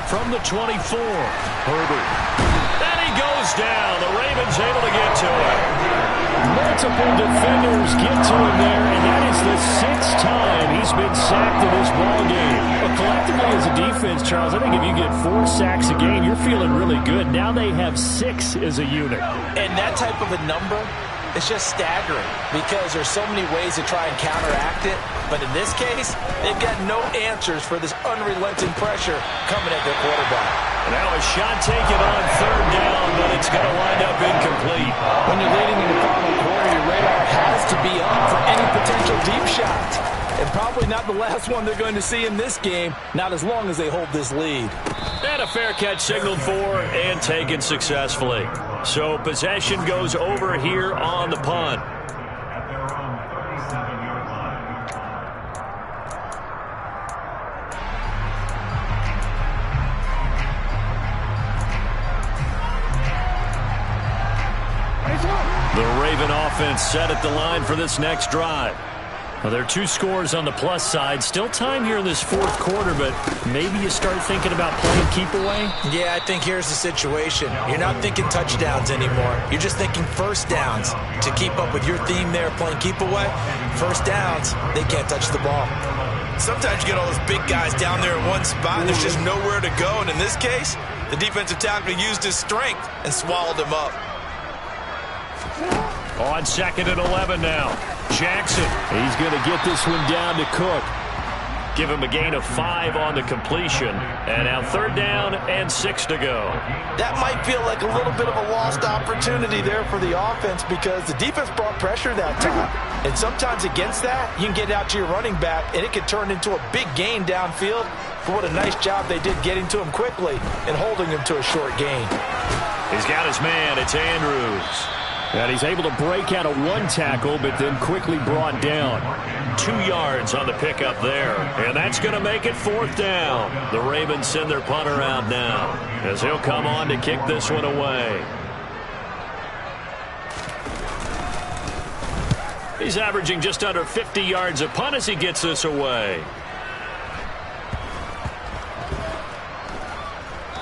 from the 24. Herbert. And he goes down. The Ravens able to get to him. Multiple defenders get to him there, and that is the 6th time he's been sacked in this ballgame. But collectively as a defense, Charles, I think if you get 4 sacks a game, you're feeling really good. Now they have 6 as a unit. And that type of a number, it's just staggering because there's so many ways to try and counteract it. But in this case, they've got no answers for this unrelenting pressure coming at their quarterback. Now a shot taken on 3rd down, but it's going to wind up incomplete. When you're leading in the final quarter, your radar has to be up for any potential deep shots. And probably not the last one they're going to see in this game, not as long as they hold this lead. And a fair catch signaled for and taken successfully. So possession goes over here on the punt. The Raven offense set at the line for this next drive. Well, there are 2 scores on the plus side. Still time here in this 4th quarter, but maybe you start thinking about playing keep away? Yeah, I think here's the situation. You're not thinking touchdowns anymore. You're just thinking first downs. To keep up with your theme there, playing keep away, first downs, they can't touch the ball. Sometimes you get all those big guys down there in one spot, and there's just nowhere to go. And in this case, the defensive tackle used his strength and swallowed him up. On 2nd and 11 now. Jackson. He's going to get this one down to Cook. Give him a gain of 5 on the completion. And now 3rd down and 6 to go. That might feel like a little bit of a lost opportunity there for the offense because the defense brought pressure that time. And sometimes against that, you can get out to your running back, and it can turn into a big gain downfield. But what a nice job they did getting to him quickly and holding him to a short gain. He's got his man. It's Andrews. And he's able to break out of 1 tackle, but then quickly brought down. 2 yards on the pickup there. And that's going to make it 4th down. The Ravens send their punter out now as he'll come on to kick this one away. He's averaging just under 50 yards a punt as he gets this away.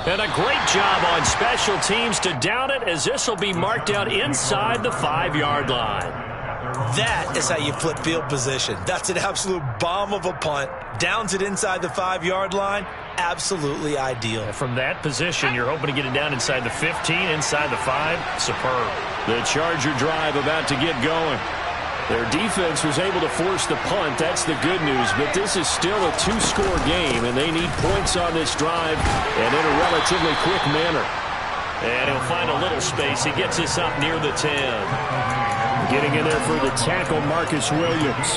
And a great job on special teams to down it as this will be marked out inside the 5-yard line. That is how you flip field position. That's an absolute bomb of a punt. Downs it inside the 5-yard line. Absolutely ideal. From that position, you're hoping to get it down inside the 15, inside the 5. Superb. The Charger drive about to get going. Their defense was able to force the punt. That's the good news. But this is still a 2-score game, and they need points on this drive and in a relatively quick manner. And he'll find a little space. He gets us up near the 10. Getting in there for the tackle, Marcus Williams.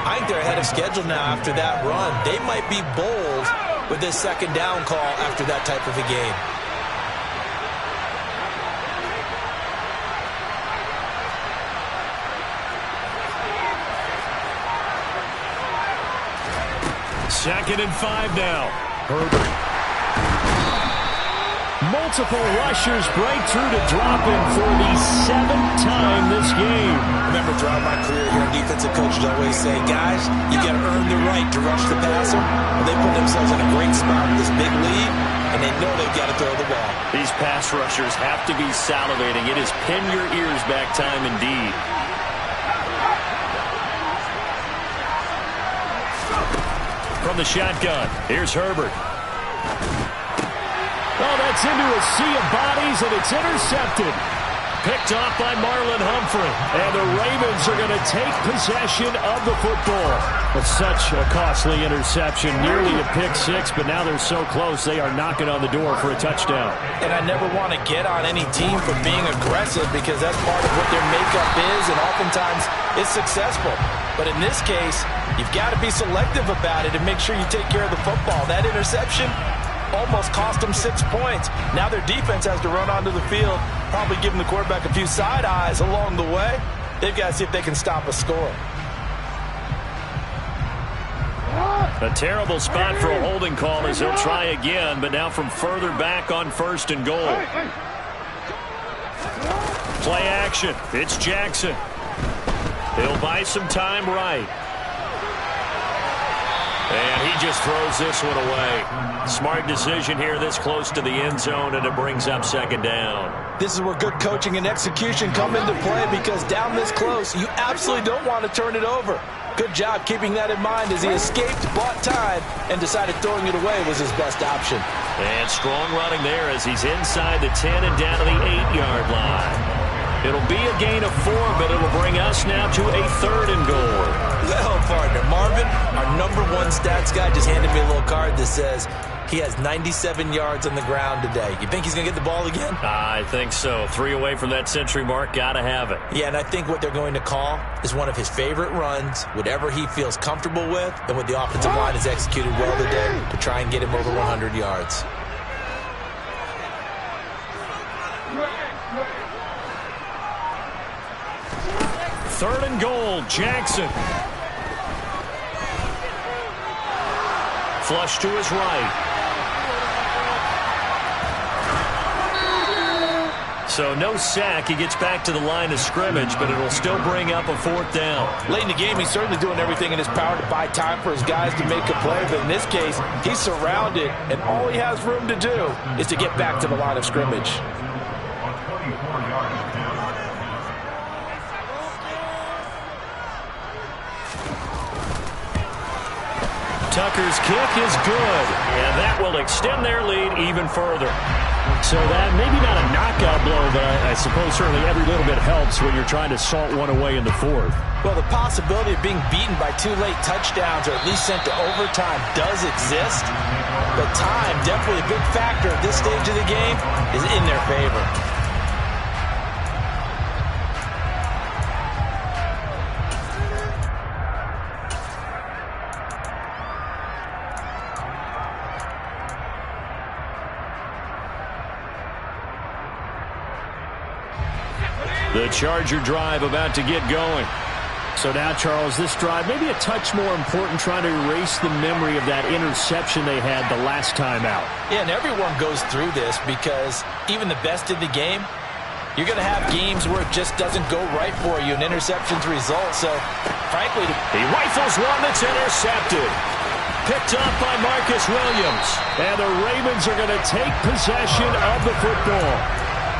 I think they're ahead of schedule now after that run. They might be bold with this 2nd down call after that type of a game. Second and 5 now. Herbert. Multiple rushers break through to drop him for the 7th time this game. Remember, throughout my career here, defensive coaches always say, guys, you got to earn the right to rush the passer. Well, they put themselves in a great spot with this big lead, and they know they've got to throw the ball. These pass rushers have to be salivating. It is pin your ears back time indeed. From the shotgun, here's Herbert. Oh, that's into a sea of bodies, and it's intercepted. Picked off by Marlon Humphrey. And the Ravens are going to take possession of the football. It's such a costly interception, nearly a pick 6, but now they're so close they are knocking on the door for a touchdown. And I never want to get on any team for being aggressive because that's part of what their makeup is, and oftentimes it's successful. But in this case, you've got to be selective about it and make sure you take care of the football. That interception almost cost them 6 points. Now their defense has to run onto the field, probably giving the quarterback a few side eyes along the way. They've got to see if they can stop a score. A terrible spot for a holding call as he'll try again, but now from further back on 1st and goal. Play action. It's Jackson. He'll buy some time right. And he just throws this one away. Smart decision here this close to the end zone, and it brings up second down. This is where good coaching and execution come into play, because down this close, you absolutely don't want to turn it over. Good job keeping that in mind as he escaped, bought time, and decided throwing it away was his best option. And strong running there as he's inside the 10 and down to the 8-yard line. It'll be a gain of 4, but it'll bring us now to a 3rd and goal. Well, partner, Marvin, our #1 stats guy, just handed me a little card that says he has 97 yards on the ground today. You think he's going to get the ball again? I think so. 3 away from that century mark. Got to have it. Yeah, and I think what they're going to call is one of his favorite runs, whatever he feels comfortable with, and what the offensive line has executed well today to try and get him over 100 yards. Third and goal, Jackson. Flush to his right. So no sack. He gets back to the line of scrimmage, but it'll still bring up a 4th down. Late in the game, he's certainly doing everything in his power to buy time for his guys to make a play. But in this case, he's surrounded, and all he has room to do is to get back to the line of scrimmage. Tucker's kick is good, and that will extend their lead even further. So that maybe not a knockout blow, but I suppose certainly every little bit helps when you're trying to salt one away in the 4th. Well, the possibility of being beaten by 2 late touchdowns or at least sent to overtime does exist, but time, definitely a big factor at this stage of the game, is in their favor. The Charger drive about to get going. So now, Charles, this drive maybe a touch more important, trying to erase the memory of that interception they had the last time out. Yeah, and everyone goes through this because even the best in the game, you're going to have games where it just doesn't go right for you, and interceptions result. So, frankly, he rifles one that's intercepted. Picked up by Marcus Williams. And the Ravens are going to take possession of the football.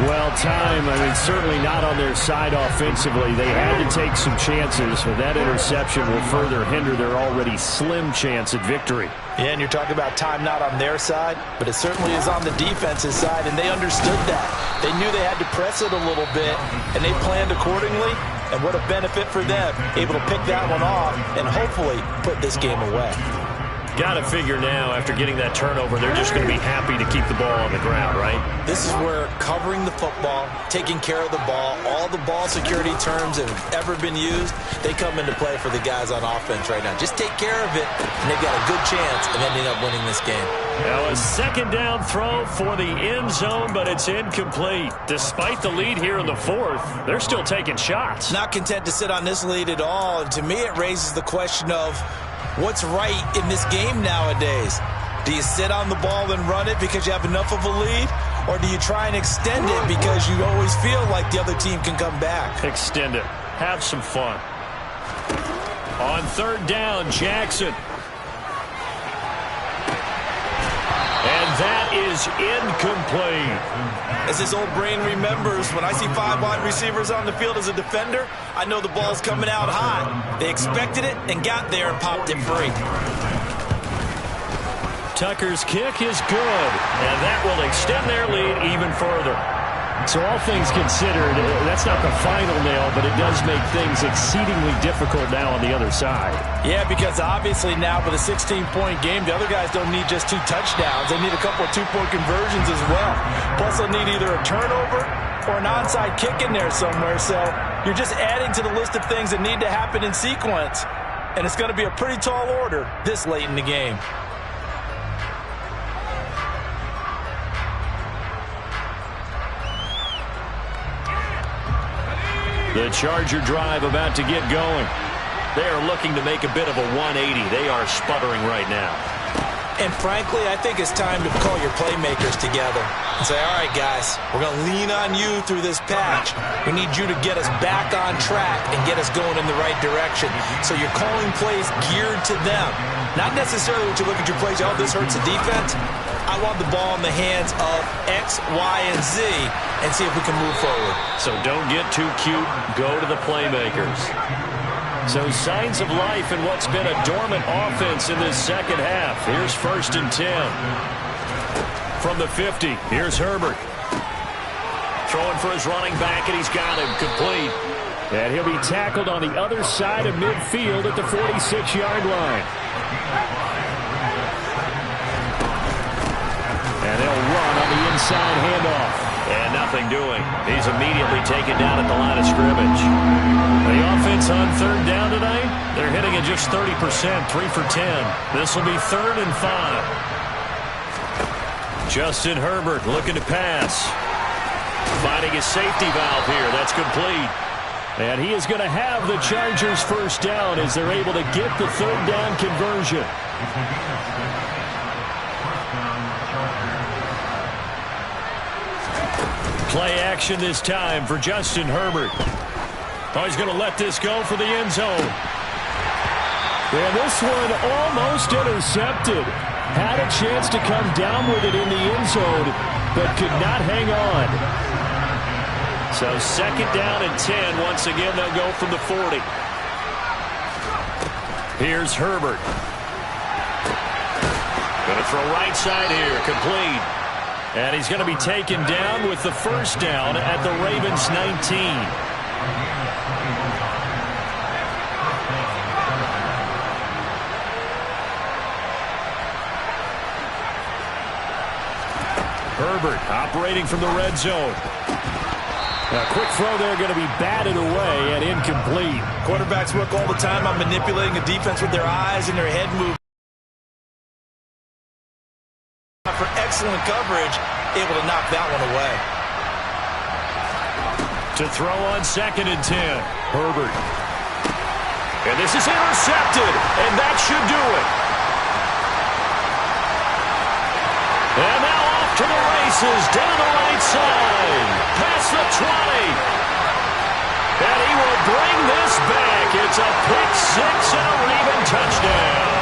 Well, time, certainly not on their side offensively. They had to take some chances, but that interception will further hinder their already slim chance at victory. Yeah, and you're talking about time not on their side, but it certainly is on the defense's side, and they understood that. They knew they had to press it a little bit, and they planned accordingly, and what a benefit for them, able to pick that one off and hopefully put this game away. Got to figure now, after getting that turnover, they're just going to be happy to keep the ball on the ground, right? This is where covering the football, taking care of the ball, all the ball security terms that have ever been used, they come into play for the guys on offense right now. Just take care of it, and they've got a good chance of ending up winning this game. Now a second down throw for the end zone, but it's incomplete. Despite the lead here in the 4th, they're still taking shots. Not content to sit on this lead at all, and to me it raises the question of what's right in this game nowadays? Do you sit on the ball and run it because you have enough of a lead? Or do you try and extend it because you always feel like the other team can come back? Extend it. Have some fun. On third down, Jackson. And that is incomplete. As his old brain remembers, when I see 5 wide receivers on the field as a defender, I know the ball's coming out hot. They expected it and got there and popped it free. Tucker's kick is good, and that will extend their lead even further. So all things considered, that's not the final nail, but it does make things exceedingly difficult now on the other side. Yeah, because obviously now with a 16-point game, the other guys don't need just 2 touchdowns. They need a couple of 2-point conversions as well. Plus, they'll need either a turnover or an onside kick in there somewhere. So you're just adding to the list of things that need to happen in sequence. And it's going to be a pretty tall order this late in the game. The Charger drive about to get going. They are looking to make a bit of a 180. They are sputtering right now. And frankly, I think it's time to call your playmakers together and say, all right, guys, we're going to lean on you through this patch. We need you to get us back on track and get us going in the right direction. So you're calling plays geared to them. Not necessarily what you look at your plays, oh, this hurts the defense. I want the ball in the hands of X, Y, and Z and see if we can move forward. So don't get too cute. Go to the playmakers. So signs of life in what's been a dormant offense in this second half. Here's 1st and 10. From the 50, here's Herbert. Throwing for his running back, and he's got him complete. And he'll be tackled on the other side of midfield at the 46-yard line. And they'll run on the inside handoff. And nothing doing. He's immediately taken down at the line of scrimmage. The offense on 3rd down tonight, they're hitting at just 30%, 3 for 10. This will be 3rd and 5. Justin Herbert looking to pass. Finding his safety valve here. That's complete. And he is going to have the Chargers 1st down as they're able to get the 3rd down conversion. Play action this time for Justin Herbert. Oh, he's going to let this go for the end zone. And this one almost intercepted. Had a chance to come down with it in the end zone, but could not hang on. So 2nd down and 10. Once again, they'll go from the 40. Here's Herbert. Going to throw right side here. Complete. And he's going to be taken down with the 1st down at the Ravens 19. Herbert operating from the red zone. A quick throw there going to be batted away and incomplete. Quarterbacks work all the time on manipulating a defense with their eyes and their head movement. For excellent coverage, able to knock that one away. To throw on 2nd and 10. Herbert. And this is intercepted, and that should do it. And now off to the races, down the right side, past the 20. And he will bring this back. It's a pick 6 and a Raven touchdown.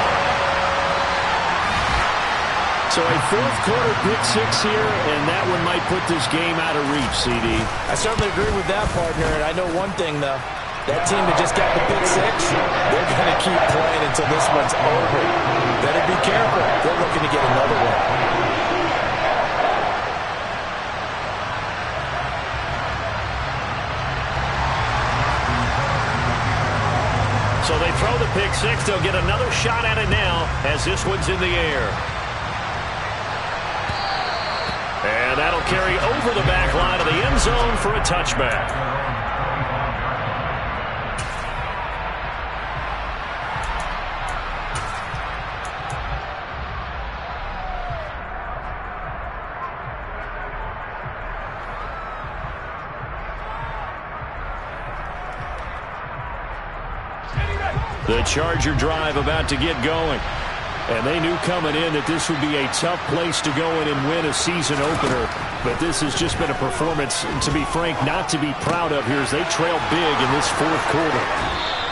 So a 4th quarter pick 6 here, and that one might put this game out of reach, CD. I certainly agree with that, partner, and I know one thing, though. That team that just got the pick 6, they're going to keep playing until this one's over. Better be careful. They're looking to get another one. So they throw the pick 6. They'll get another shot at it now as this one's in the air. And that'll carry over the back line of the end zone for a touchback. The Charger drive about to get going. And they knew coming in that this would be a tough place to go in and win a season opener. But this has just been a performance, to be frank, not to be proud of here as they trail big in this 4th quarter.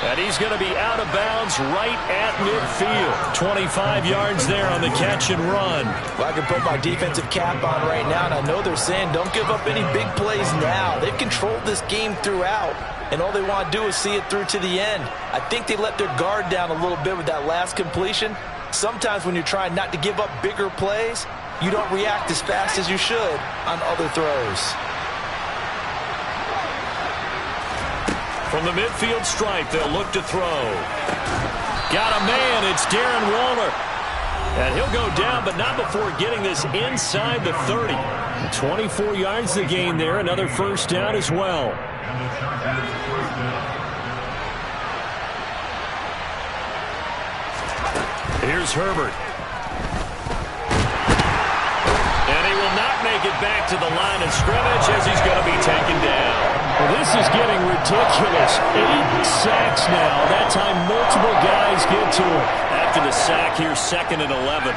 And he's going to be out of bounds right at midfield. 25 yards there on the catch and run. Well, I can put my defensive cap on right now, and I know they're saying don't give up any big plays now. They've controlled this game throughout, and all they want to do is see it through to the end. I think they let their guard down a little bit with that last completion. Sometimes when you're trying not to give up bigger plays, you don't react as fast as you should on other throws. From the midfield stripe, they'll look to throw. Got a man. It's Darren Waller. And he'll go down, but not before getting this inside the 30. 24 yards to gain there. Another 1st down as well. Here's Herbert. And he will not make it back to the line of scrimmage as he's going to be taken down. Well, this is getting ridiculous. 8 sacks now. That time multiple guys get to him. After the sack, here's 2nd and 11.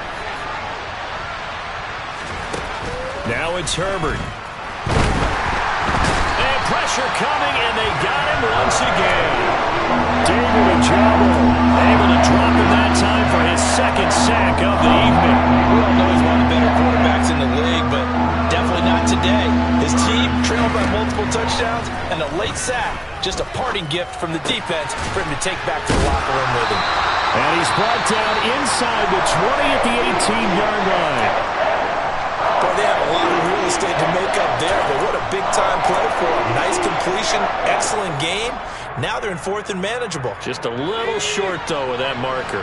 Now it's Herbert. And pressure coming, and they got him once again. David Ojabo able to drop him that time for his second sack of the evening. We all know he's one of the better quarterbacks in the league, but definitely not today. His team trailed by multiple touchdowns, and a late sack, just a parting gift from the defense for him to take back to the locker room with him. And he's brought down inside the 20 at the 18-yard line. Well, they have a lot of real estate to make up there, but what a big-time play for him. Nice completion, excellent game. Now they're in fourth and manageable. Just a little short, though, with that marker.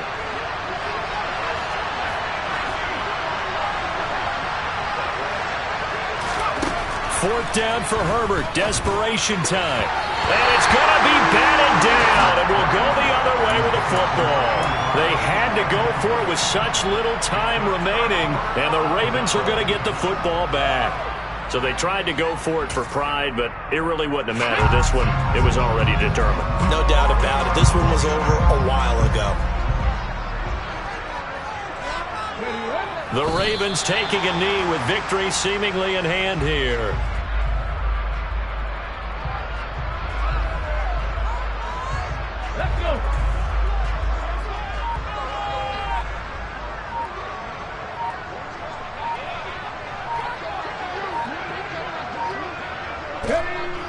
Fourth down for Herbert. Desperation time. And it's going to be batted down, and we'll go the other way with the football. They had to go for it with such little time remaining, and the Ravens are going to get the football back. So they tried to go for it for pride, but it really wouldn't have mattered. This one, it was already determined. No doubt about it. This one was over a while ago. The Ravens taking a knee with victory seemingly in hand here. Let's go.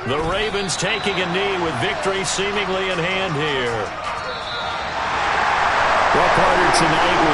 The Ravens taking a knee with victory seemingly in hand here. Well, Carter, tonight was